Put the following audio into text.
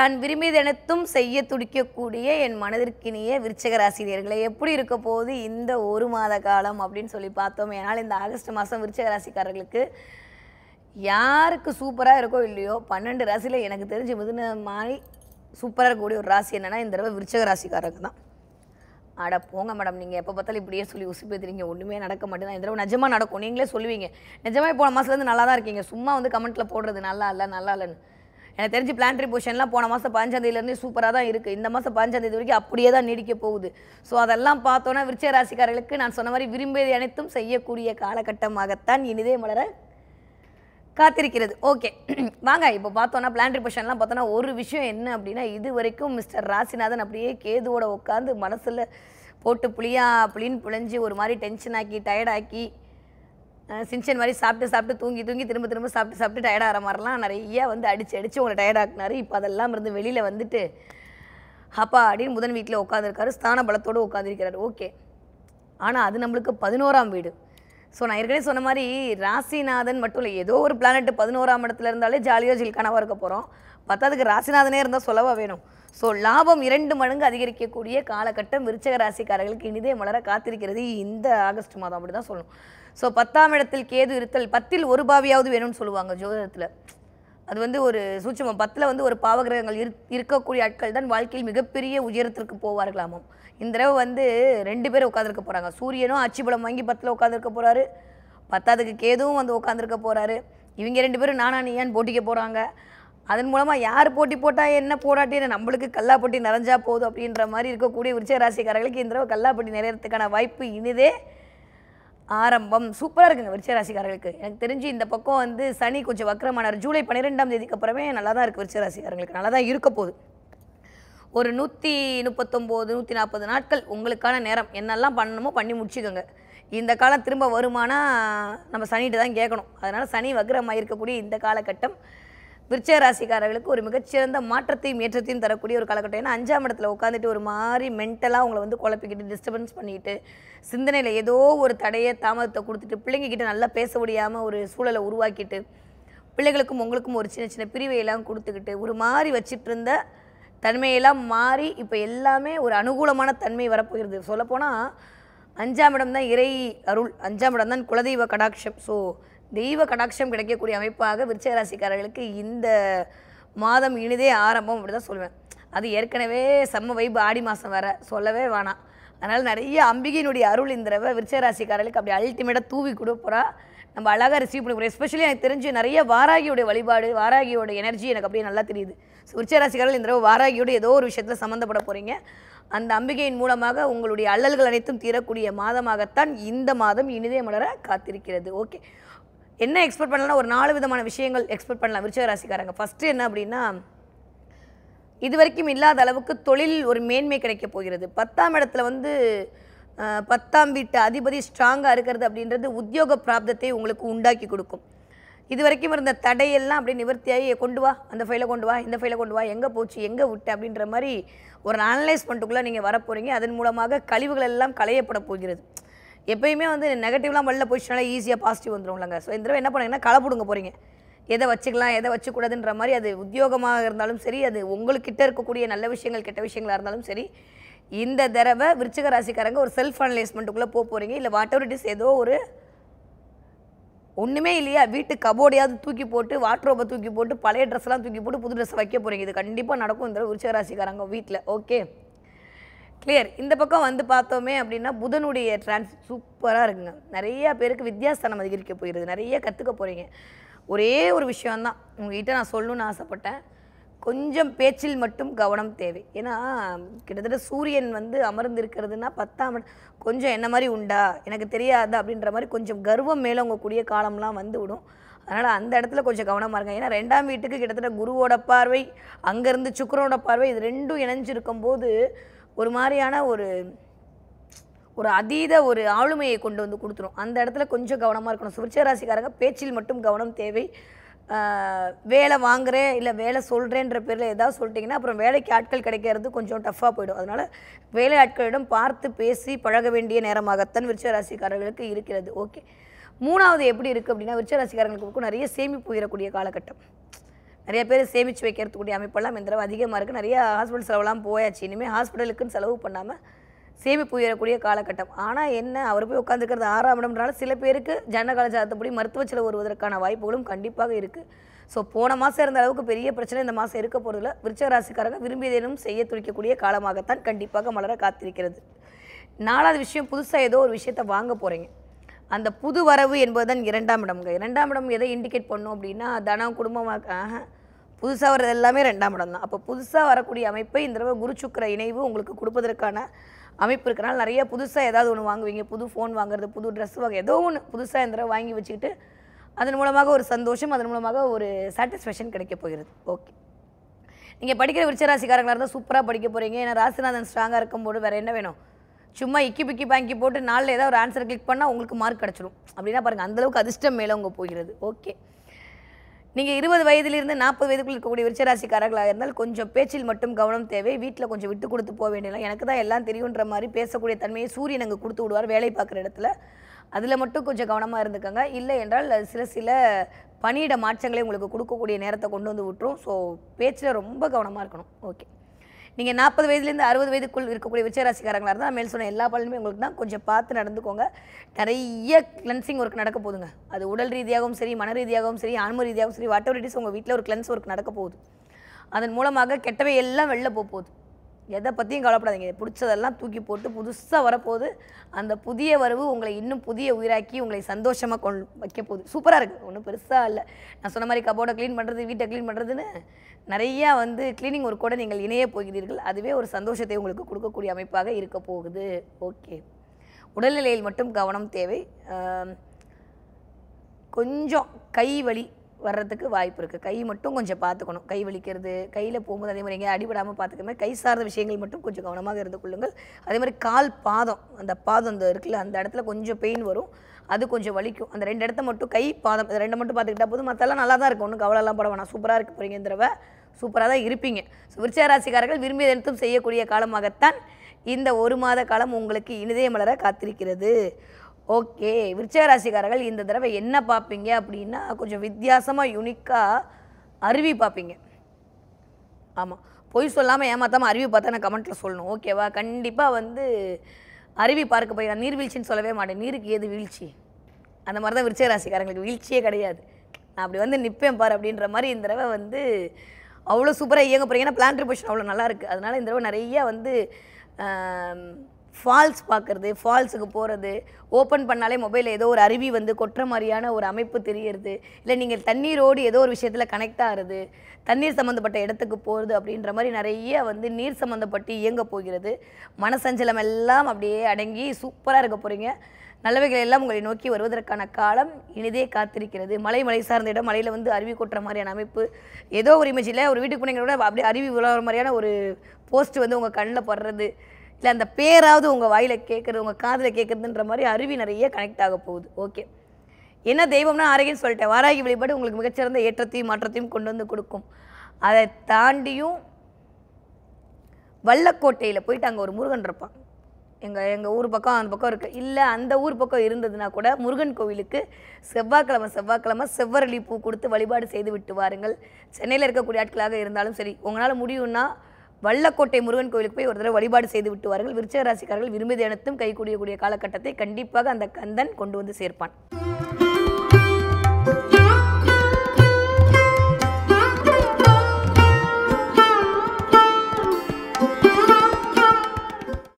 தான் விரும்பியது அனைத்தும் செய்ய துடிக்கக்கூடிய என் மனதிற்கினிய விருச்சிக ராசினியர்களே, எப்படி இருக்க போகுது இந்த ஒரு மாத காலம் அப்படின்னு சொல்லி பார்த்தோம். ஏனால் இந்த ஆகஸ்ட் மாதம் விருச்சிக ராசிக்காரர்களுக்கு யாருக்கு சூப்பராக இருக்கோ இல்லையோ 12 ராசியில் எனக்கு தெரிஞ்சு மிதுன மாதிரி சூப்பராக இருக்கக்கூடிய ஒரு ராசி என்னென்னா இந்த தடவை விருச்சிக ராசிக்காரங்க தான். அட போங்க மேடம், நீங்கள் எப்போ பார்த்தாலும் இப்படியே சொல்லி உசுப்பேத்துறீங்க, ஒன்றுமே நடக்க மாட்டேதான். இந்த தடவை நிஜமாக நடக்கும், நீங்களே சொல்லுவீங்க. நிஜமாக போன மாதத்துலேருந்து நல்லா தான் இருக்கீங்க, சும்மா வந்து கமெண்ட்டில் போடுறது நல்லா இல்லை நல்லா இல்லைன்னு. எனக்கு தெரிஞ்சு பிளான்ட்ரி பொசிஷன்லாம் போன மாதம் 15ஆம் தேதியிலேருந்தே சூப்பராக தான் இருக்குது. இந்த மாதம் 15ஆம் தேதி வரைக்கும் அப்படியே தான் நீடிக்க போகுது. ஸோ அதெல்லாம் பார்த்தோன்னா விருச்சிக ராசிக்காரர்களுக்கு நான் சொன்ன மாதிரி விரும்பியதை அனைத்தும் செய்யக்கூடிய காலகட்டமாகத்தான் இனிதே மலர காத்திருக்கிறது. ஓகே வாங்க இப்போ பார்த்தோன்னா பிளான்ட்ரி பொசிஷன்லாம் பார்த்தோன்னா ஒரு விஷயம் என்ன அப்படின்னா, இது வரைக்கும் மிஸ்டர் ராசிநாதன் அப்படியே கேதுவோட உட்காந்து மனசில் போட்டு புளின்னு புளிஞ்சு ஒரு மாதிரி டென்ஷன் ஆக்கி டயர்டாக்கி சின்சன் மாதிரி சாப்பிட்டு தூங்கி திரும்ப சாப்பிட்டு டயர்டாகிற மாதிரிலாம் நிறையா வந்து அடித்து உங்களை டயர்டாக்குனாரு. இப்போ அதெல்லாம் இருந்து வெளியில் வந்துட்டு அப்பா அப்படின்னு முதன் வீட்டில் உட்காந்துருக்காரு, ஸ்தான பலத்தோடு உட்காந்துருக்கிறாரு. ஓகே, ஆனால் அது நம்மளுக்கு 11ஆம் வீடு. ஸோ நான் ஏற்கனவே சொன்ன மாதிரி ராசிநாதன் மட்டும் இல்லை, ஏதோ ஒரு பிளானெட்டு 11ஆம் இடத்துல இருந்தாலே ஜாலியாக ஜில்கனவாக இருக்க போகிறோம். பத்தாவதுக்கு ராசிநாதனே இருந்தால் சொல்லவா வேணும். ஸோ லாபம் 2 மடங்கு அதிகரிக்கக்கூடிய காலகட்டம் விருச்சிக ராசிக்காரர்களுக்கு இனிதே மலர காத்திருக்கிறது இந்த ஆகஸ்ட் மாதம், அப்படி தான் சொல்லணும். ஸோ 10ஆம் இடத்தில் கேது இருத்தல், 10ல் ஒரு பாவியாவது வேணும்னு சொல்லுவாங்க ஜோதிடத்தில். அது வந்து ஒரு சூட்சமம். 10ல் வந்து ஒரு பாவகிரகங்கள் இருக்கக்கூடிய ஆட்கள் தான் வாழ்க்கையில் மிகப்பெரிய உயரத்திற்கு போவார்களாமாம். இந்த தடவை வந்து 2 பேர் உட்காந்துருக்க போகிறாங்க. சூரியனும் ஆட்சி பலம் வாங்கி 10ல் உட்காந்துருக்க போகிறாரு, 10ஆவதுக்கு கேதுவும் வந்து உட்காந்துருக்க போகிறாரு. இவங்க 2 பேரும் நானா நீயான்னு போட்டிக்க போகிறாங்க. அதன் மூலமாக யார் போட்டி போட்டால் என்ன போராட்டின்னு நம்மளுக்கு கல்லாப்பட்டி நிறைஞ்சா போதும் அப்படின்ற மாதிரி இருக்கக்கூடிய விருச்சிக ராசிக்காரர்களுக்கு இந்த தடவை கல்லாப்பட்டி நிறையறதுக்கான வாய்ப்பு இனிதே ஆரம்பம். சூப்பராக இருக்குங்க விருச்சிக ராசிக்காரர்களுக்கு. எனக்கு தெரிஞ்சு இந்த பக்கம் வந்து சனி கொஞ்சம் வக்ரமானார். ஜூலை 12ஆம் தேதிக்கு அப்புறமே நல்லா தான் இருக்குது விருச்சிக ராசிக்காரர்களுக்கு, நல்லா தான் இருக்க போகுது. ஒரு 139 140 நாட்கள் உங்களுக்கான நேரம் என்னெல்லாம் பண்ணணுமோ பண்ணி முடிச்சுக்கோங்க. இந்த காலம் திரும்ப வருமானா நம்ம சனிகிட்ட தான் கேட்கணும். அதனால் சனி வக்ரமாக இருக்கக்கூடிய இந்த காலகட்டம் விருச்சிக ராசிக்காரர்களுக்கு ஒரு மிகச்சிறந்த மாற்றத்தையும் ஏற்றத்தையும் தரக்கூடிய ஒரு காலகட்டம். ஏன்னா 5ஆம் இடத்துல உட்காந்துட்டு ஒரு மாதிரி மென்டலாக உங்களை வந்து குழப்பிக்கிட்டு டிஸ்டர்பன்ஸ் பண்ணிக்கிட்டு சிந்தனையில் ஏதோ ஒரு தடையை தாமதத்தை கொடுத்துட்டு பிள்ளைங்கக்கிட்ட நல்லா பேச முடியாமல் ஒரு சூழலை உருவாக்கிட்டு பிள்ளைகளுக்கும் உங்களுக்கும் ஒரு சின்ன சின்ன பிரிவையெல்லாம் கொடுத்துக்கிட்டு ஒரு மாதிரி வச்சுட்டு இருந்த தன்மையெல்லாம் மாறி இப்போ எல்லாமே ஒரு அனுகூலமான தன்மை வரப்போகிறது. சொல்லப்போனால் 5ஆம் இடம் தான் இறை அருள், 5ஆம் இடம் தான் குலதெய்வ கடாட்சம். ஸோ தெய்வ கடாட்சம் கிடைக்கக்கூடிய அமைப்பாக விருச்சிக ராசிக்காரர்களுக்கு இந்த மாதம் இனிதே ஆரம்பம் அப்படி தான் சொல்லுவேன். அது ஏற்கனவே செம்ம வைப்பு, ஆடி மாதம் வேறு சொல்லவே வேணாம். அதனால் நிறைய அம்பிகையினுடைய அருள் இந்த தடவை விருச்சிக ராசிக்காரர்களுக்கு அப்படி அல்டிமேட்டாக தூவி கொடுப்போறா. நம்ம அழகாக ரிசீவ் பண்ணி போகிறோம். எஸ்பெஷலி எனக்கு தெரிஞ்சு நிறைய வாராகியோடைய வழிபாடு, வாராகியோட எனர்ஜி எனக்கு அப்படியே நல்லா தெரியுது. ஸோ விருச்சிக ராசிக்காரர்கள் இந்த தடவை வாராகியோட ஏதோ ஒரு விஷயத்தில் சம்மந்தப்பட போகிறீங்க. அந்த அம்பிகையின் மூலமாக உங்களுடைய அல்லல்கள் அனைத்தும் தீரக்கூடிய மாதமாகத்தான் இந்த மாதம் இனிதே மலர காத்திருக்கிறது. ஓகே, என்ன எக்ஸ்பெக்ட் பண்ணலாம்? ஒரு 4 விதமான விஷயங்கள் எக்ஸ்பெக்ட் பண்ணலாம் விருச்சிக ராசிக்காரங்க. ஃபஸ்ட்டு என்ன அப்படின்னா, இது வரைக்கும் இல்லாத அளவுக்கு தொழில் ஒரு மேன்மை கிடைக்க போகிறது. 10ஆம் இடத்துல வந்து 10ஆம் வீட்டு அதிபதி ஸ்ட்ராங்காக இருக்கிறது அப்படின்றது உத்தியோக பிராப்தத்தை உங்களுக்கு உண்டாக்கி கொடுக்கும். இது வரைக்கும் இருந்த தடையெல்லாம் அப்படியே நிவர்த்தியாகி கொண்டு வா, அந்த ஃபைலை கொண்டு வா, இந்த ஃபைலை கொண்டு வா, எங்கே போச்சு எங்கே விட்டு அப்படின்ற மாதிரி ஒரு அனலைஸ் பண்ணிட்டுக்குள்ளே நீங்கள் வரப்போகிறீங்க. அதன் மூலமாக கழிவுகள் எல்லாம் களையப்பட போகிறது. எப்பயுமே வந்து நெகட்டிவ்லாம் வெளில போயிடுச்சுனால ஈஸியாக பாசிட்டிவ் வந்துடும்லங்க. ஸோ இந்த தடவை என்ன பண்ணுறீங்கன்னா களை பிடுங்க போகிறீங்க. எதை வச்சுக்கலாம் எதை வச்சுக்கூடாதுன்ற மாதிரி, அது உத்தியோகமாக இருந்தாலும் சரி, அது உங்கள்கிட்ட இருக்கக்கூடிய நல்ல விஷயங்கள் கெட்ட விஷயங்களாக இருந்தாலும் சரி, இந்த தடவை விருச்சிக ராசிக்காரங்க ஒரு செல்ஃப் அனலைஸ்மெண்ட்டுக்குள்ளே போகிறீங்க. இல்லை வாட் எவர் இட் இஸ், ஏதோ ஒரு ஒன்றுமே இல்லையா வீட்டு கபோர்டையாவது தூக்கி போட்டு வாட்ரோப்பை தூக்கி போட்டு பழைய ட்ரெஸ்லாம் தூக்கி போட்டு புது ட்ரெஸ் வைக்க போகிறீங்க. இது கண்டிப்பாக நடக்கும் இந்த விருச்சிக ராசிக்காரங்க வீட்டில். Okay, clear. இந்த பக்கம் வந்து பார்த்தோமே அப்படின்னா புதனுடைய சூப்பராக இருக்குங்க. நிறையா பேருக்கு வித்யாஸ்தானம் அதிகரிக்க போகிறது, நிறைய கற்றுக்க போகிறீங்க. ஒரே ஒரு விஷயந்தான் உங்கள்கிட்ட நான் சொல்லணும்னு ஆசைப்பட்டேன், கொஞ்சம் பேச்சில் மட்டும் கவனம் தேவை. ஏன்னா கிட்டத்தட்ட சூரியன் வந்து அமர்ந்திருக்கிறதுனா 10ஆம் கொஞ்சம் என்ன மாதிரி உண்டா எனக்கு தெரியாது அப்படின்ற மாதிரி கொஞ்சம் கர்வம் மேலோங்கக்கூடிய காலம்லாம் வந்து விடும். அதனால் அந்த இடத்துல கொஞ்சம் கவனமாக இருங்க. ஏன்னா 2ஆம் வீட்டுக்கு கிட்டத்தட்ட குருவோட பார்வை, அங்கேருந்து சுக்கிரனோட பார்வை, இது ரெண்டும் இணைஞ்சிருக்கும் போது ஒரு மாதிரியான ஒரு அதீத ஒரு ஆளுமையை கொண்டு வந்து கொடுத்துரும். அந்த இடத்துல கொஞ்சம் கவனமாக இருக்கணும். விருச்சிக ராசிக்காரங்க பேச்சில் மட்டும் கவனம் தேவை. வேலை வாங்குறேன் இல்லை வேலை சொல்கிறேன்ற பேரில் ஏதாவது சொல்லிட்டிங்கன்னா அப்புறம் வேலைக்கு ஆட்கள் கிடைக்கிறது கொஞ்சம் டஃப்பாக போயிடும். அதனால் வேலை ஆட்களிடம் பார்த்து பேசி பழக வேண்டிய நேரமாகத்தான் விருச்சிக ராசிக்காரர்களுக்கு இருக்கிறது. ஓகே, 3வது எப்படி இருக்குது அப்படின்னா, விருச்சிக ராசிக்காரங்களுக்கு நிறைய சேமிப்பு உயரக்கூடிய காலகட்டம். நிறைய பேர் சேமித்து வைக்கிறதுக்கூடிய அமைப்பெல்லாம் இந்த தடவை அதிகமாக இருக்குது. நிறைய ஹாஸ்பிட்டல் செலவெல்லாம் போயாச்சு. இனிமேல் ஹாஸ்பிட்டலுக்குன்னு செலவு பண்ணாமல் சேமிப்பு உயரக்கூடிய காலகட்டம். ஆனால் என்ன, அவர் போய் உட்காந்துக்கிறது 6ஆம் இடம்னால சில பேருக்கு ஜனகால ஜாதகப்படி மருத்துவ செலவு வருவதற்கான வாய்ப்புகளும் கண்டிப்பாக இருக்குது. ஸோ போன மாதம் இருந்த அளவுக்கு பெரிய பிரச்சனை இந்த மாதம் இருக்க போகிறதுல விருச்சிக ராசிக்காரங்க விரும்பியதேனும் செய்ய துடிக்கக்கூடிய காலமாகத்தான் கண்டிப்பாக மலர காத்திருக்கிறது. 4வது விஷயம், புதுசாக ஏதோ ஒரு விஷயத்தை வாங்க போகிறீங்க. அந்த புது வரவு என்பதுதான் 2ஆம் இடம்ங்க. 2ஆம் இடம் எதை இண்டிகேட் பண்ணும் அப்படின்னா தனம், குடும்பமாக புதுசாக வர்றது எல்லாமே 2ஆம் இடம் தான். அப்போ புதுசாக வரக்கூடிய அமைப்பை இந்த தடவை குரு சுக்கிர இணைவு உங்களுக்கு கொடுப்பதற்கான அமைப்பு இருக்கிறனால நிறைய புதுசாக ஏதாவது ஒன்று வாங்குவீங்க. புது ஃபோன் வாங்குறது, புது ட்ரெஸ் வாங்க, ஏதோ ஒன்று புதுசாக இந்த தடவை வாங்கி வச்சுக்கிட்டு அதன் மூலமாக ஒரு சந்தோஷம், அதன் மூலமாக ஒரு சாட்டிஸ்ஃபேக்ஷன் கிடைக்க போகிறது. ஓகே, நீங்கள் படிக்கிற விருச்சிக ராசிக்காரங்களாக இருந்தால் சூப்பராக படிக்க போகிறீங்க. ஏன்னா ராசிநாதன் ஸ்ட்ராங்காக இருக்கும்போது வேறு என்ன வேணும்? சும்மா இக்கி பிக்கி பாங்கி போட்டு நாளில் ஏதாவது ஒரு ஆன்சரை கிளிக் பண்ணால் உங்களுக்கு மார்க் கிடச்சிடும். அப்படின்னா பாருங்கள், அந்தளவுக்கு அதிர்ஷ்டம் மேலே உங்க போகிறது. ஓகே, நீங்கள் 20 வயதிலிருந்து 40 வயதுக்குள் இருக்கக்கூடிய விருச்சிக ராசிக்காரர்களாக இருந்தால் கொஞ்சம் பேச்சில் மட்டும் கவனம் தேவை. வீட்டில் கொஞ்சம் விட்டு கொடுத்து போக வேண்டியலாம். எனக்கு தான் எல்லாம் தெரியுன்ற மாதிரி பேசக்கூடிய தன்மையை சூரியன் அங்கே கொடுத்து விடுவார் வேலை பார்க்குற இடத்துல. அதில் மட்டும் கொஞ்சம் கவனமாக இருந்துக்கங்க. இல்லை என்றால் சில பணியிட மாற்றங்களை உங்களுக்கு கொடுக்கக்கூடிய நேரத்தை கொண்டு வந்து விட்டுரும். ஸோ பேச்சில் ரொம்ப கவனமாக இருக்கணும். ஓகே, நீங்கள் 40 வயதுலேருந்து 60 வயதுக்குள் இருக்கக்கூடிய விருச்சிக ராசிக்காரங்களாக இருந்தால் மேல் சொன்ன எல்லா பலனுமே உங்களுக்கு தான். கொஞ்சம் பார்த்து நடந்துக்கோங்க. நிறைய கிளென்சிங் ஒர்க் நடக்க போகுதுங்க. அது உடல் ரீதியாகவும் சரி, மன ரீதியாகவும் சரி, ஆன்ம ரீதியாகவும் சரி, வாட் எவர் இட் இஸ், உங்கள் வீட்டில் ஒரு கிளென்ஸ் ஒர்க் நடக்க போகுது. அதன் மூலமாக கெட்டவை எல்லாம் வெளில போகுது. எதை பற்றியும் கவலைப்படாதீங்க. பிடிச்சதெல்லாம் தூக்கி போட்டு புதுசாக வரப்போகுது. அந்த புதிய வரவு உங்களை இன்னும் புதிய உயிராக்கி உங்களை சந்தோஷமாக வைக்க போகுது. சூப்பராக இருக்குது, ஒன்றும் பெருசாக இல்லை. நான் சொன்ன மாதிரி கபோர்டை க்ளீன் பண்ணுறது, வீட்டை க்ளீன் பண்ணுறதுன்னு நிறையா கிளீனிங் ஒர்க் கூட நீங்கள் இணைய போகிறீர்கள். அதுவே ஒரு சந்தோஷத்தை உங்களுக்கு கொடுக்கக்கூடிய அமைப்பாக இருக்க போகுது. ஓகே, உடல்நிலையில் மட்டும் கவனம் தேவை. கொஞ்சம் கை வலி வர்றதுக்கு வாய்ப்பு இருக்குது. கை மட்டும் கொஞ்சம் பார்த்துக்கணும். கை வலிக்கிறது, கையில் போகும்போது அதே மாதிரி எங்கேயும் அடிபடாமல் பார்த்துக்கமே. கை சார்ந்த விஷயங்கள் மட்டும் கொஞ்சம் கவனமாக இருந்து கொள்ளுங்கள். அதே மாதிரி கால் பாதம், அந்த பாதம் இந்த இருக்குல்ல, அந்த இடத்துல கொஞ்சம் பெயின் வரும். அது கொஞ்சம் வலிக்கும். அந்த 2 இடத்த மட்டும், கை பாதம், இந்த 2 மட்டும் பார்த்துக்கிட்டா போதும். மற்றெல்லாம் நல்லா தான் இருக்கும். ஒன்றும் கவலைலாம் பட வேணாம். சூப்பராக இருக்க போகிறீங்க. இந்த தடவை சூப்பராக தான் இருப்பீங்க. ஸோ விருச்சிக ராசிக்காரர்கள் விரும்பியதை அனைத்தும் செய்யக்கூடிய காலமாகத்தான் இந்த 1 மாத காலம் உங்களுக்கு இனிதே மலர காத்திருக்கிறது. ஓகே, விருச்சிக ராசிக்காரர்கள் இந்த தடவை என்ன பார்ப்பீங்க அப்படின்னா கொஞ்சம் வித்தியாசமாக யூனிக்காக அருவி பார்ப்பீங்க. ஆமாம், பொய் சொல்லாமல் ஏமாத்தாமல் அருவி பார்த்தா நான் கமெண்ட்டில் சொல்லணும். ஓகேவா? கண்டிப்பாக அருவி பார்க்க போய், நான் நீர்வீழ்ச்சின்னு சொல்லவே மாட்டேன். நீருக்கு ஏது வீழ்ச்சி? அந்த மாதிரி தான் விருச்சிக ராசிக்காரங்களுக்கு வீழ்ச்சியே கிடையாது. நான் அப்படி நிற்பேன் பாரு அப்படின்ற மாதிரி இந்த தடவை அவ்வளோ சூப்பராக இயங்க போகிறீங்க. ஏன்னா பிளான்ட்ரி பொசிஷன் அவ்வளோ நல்லா இருக்குது. அதனால் இந்த தடவை நிறையா ஃபால்ஸ் பார்க்குறது, ஃபால்ஸுக்கு போகிறது, ஓப்பன் பண்ணாலே மொபைலில் ஏதோ ஒரு அருவி கொட்டுற மாதிரியான ஒரு அமைப்பு தெரியறது, இல்லை நீங்கள் தண்ணீரோடு ஏதோ ஒரு விஷயத்தில் கனெக்ட் ஆகிறது, தண்ணீர் சம்மந்தப்பட்ட இடத்துக்கு போகிறது அப்படின்ற மாதிரி நிறைய நீர் சம்மந்தப்பட்டு இயங்க போகிறது. மனசஞ்சலம் எல்லாம் அப்படியே அடங்கி சூப்பராக இருக்க போகிறீங்க. நல்லவைகள் எல்லாம் உங்களை நோக்கி வருவதற்கான காலம் இனிதே காத்திருக்கிறது. மலை சார்ந்த இடம், மலையில் அருவி கொட்டுற மாதிரியான அமைப்பு, ஏதோ ஒரு இமேஜில் ஒரு வீட்டுக்கு போனீங்களோட அப்படியே அருவி விழுற மாதிரியான ஒரு போஸ்ட் உங்கள் கண்ணில் படுறது, இல்லை அந்த பேராவது உங்கள் வாயில் கேட்குறது, உங்கள் காதில் கேட்குறதுன்ற மாதிரி அருவி நிறைய கனெக்ட் ஆக போகுது. ஓகே, என்ன தெய்வம்னா ஆரோக்கியம் சொல்லிட்டேன். வாராகி வழிபாடு உங்களுக்கு மிகச்சிறந்த ஏற்றத்தையும் மாற்றத்தையும் கொண்டு கொடுக்கும். அதை தாண்டியும் வல்லக்கோட்டையில் போயிட்டு அங்கே ஒரு முருகன் இருப்பான். எங்கள் ஊர் பக்கம் அந்த பக்கம் இருக்குது. இல்லை அந்த ஊர் பக்கம் இருந்ததுன்னா கூட முருகன் கோவிலுக்கு செவ்வாய்க்கிழமை செவ்வரளி பூ கொடுத்து வழிபாடு செய்து விட்டு வாருங்கள். சென்னையில் இருக்கக்கூடிய ஆட்களாக இருந்தாலும் சரி, உங்களால் முடியும்னா வல்லக்கோட்டை முருகன் கோவிலுக்கு போய் ஒரு தடவை வழிபாடு செய்து விட்டு வாருங்கள். விருச்சிக ராசிக்காரர்கள் விரும்பியது அனைத்தும் கைகூடியக்கூடிய காலகட்டத்தை கண்டிப்பாக அந்த கந்தன் கொண்டு சேர்ப்பான்.